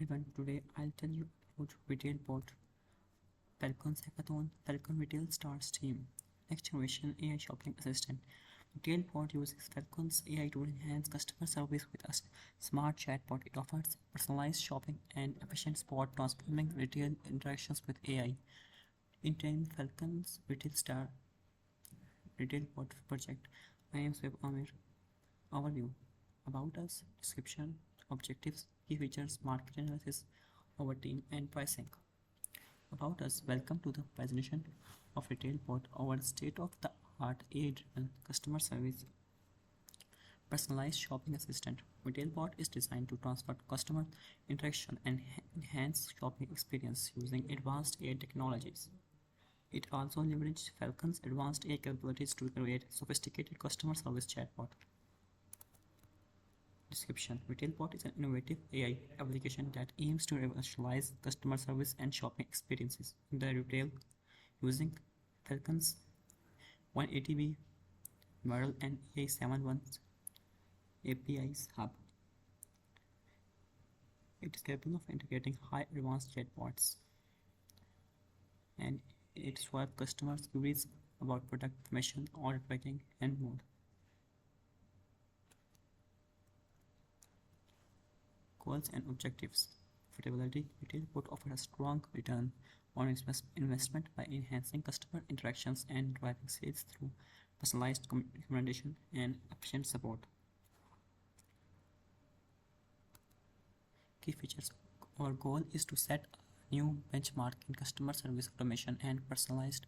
Everyone, today I'll tell you about RetailBot, Falcon's hackathon, Falcon Retail Stars team, next generation AI shopping assistant. RetailBot uses Falcon's AI to enhance customer service with a smart chatbot. It offers personalized shopping and efficient support, transforming retail interactions with AI. In 10 Falcon's RetailBot project, I am Sweb Amir. Overview, about us, description, objectives, key features, market analysis, our team, and pricing. About us, welcome to the presentation of RetailBot, our state-of-the-art AI-driven customer service personalized shopping assistant. RetailBot is designed to transfer customer interaction and enhance shopping experience using advanced AI technologies. It also leverages Falcon's advanced AI capabilities to create sophisticated customer service chatbot. Description: RetailBot is an innovative AI application that aims to revolutionize customer service and shopping experiences in the retail using Falcon's 180B model and AI71 API's hub. It is capable of integrating high advanced chatbots and it swaps customers' queries about product information, order tracking, and more. Goals and objectives. Profitability: RetailBot offers a strong return on investment by enhancing customer interactions and driving sales through personalized recommendation and efficient support. Key features. Our goal is to set a new benchmark in customer service automation and personalized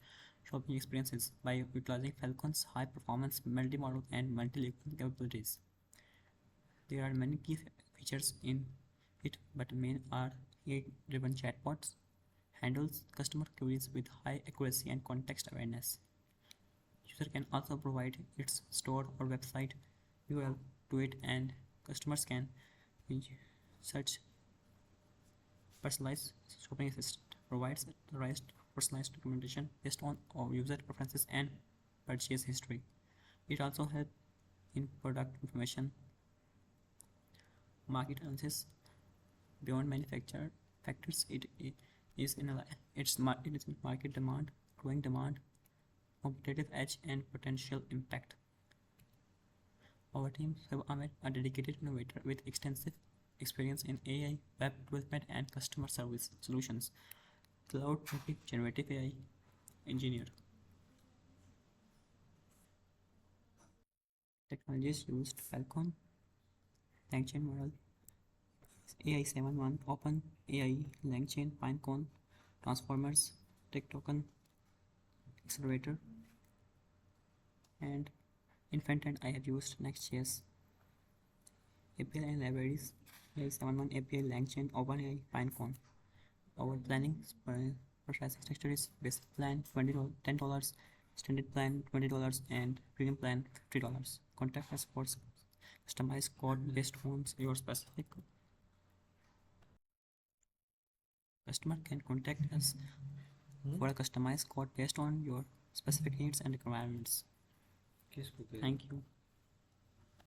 shopping experiences by utilizing Falcon's high-performance multi-model and multi-level capabilities. There are many key features in it, but main are AI-driven chatbots, handles customer queries with high accuracy and context awareness. User can also provide its store or website URL to it, and customers can search. Personalized shopping assistant provides personalized recommendation based on user preferences and purchase history. It also helps in product information, market analysis. Beyond manufacturer factors, it is market demand, growing demand, competitive edge, and potential impact. Our team have a dedicated innovator with extensive experience in AI, web development, and customer service solutions. Cloud-native generative AI engineer. Technologies used: Falcon, LangChain model, AI71, Open AI, LangChain, Pinecone, Transformers, Tech Token, Accelerator, and in front end I have used Next.js. API and libraries: AI71 API, LangChain, OpenAI, Pinecone. Our planning pricing structure is basic plan $10, standard plan $20, and premium plan $50. Contact us for customized code based on your specific. Customer can contact us for a customized code based on your specific needs and requirements. Thank you.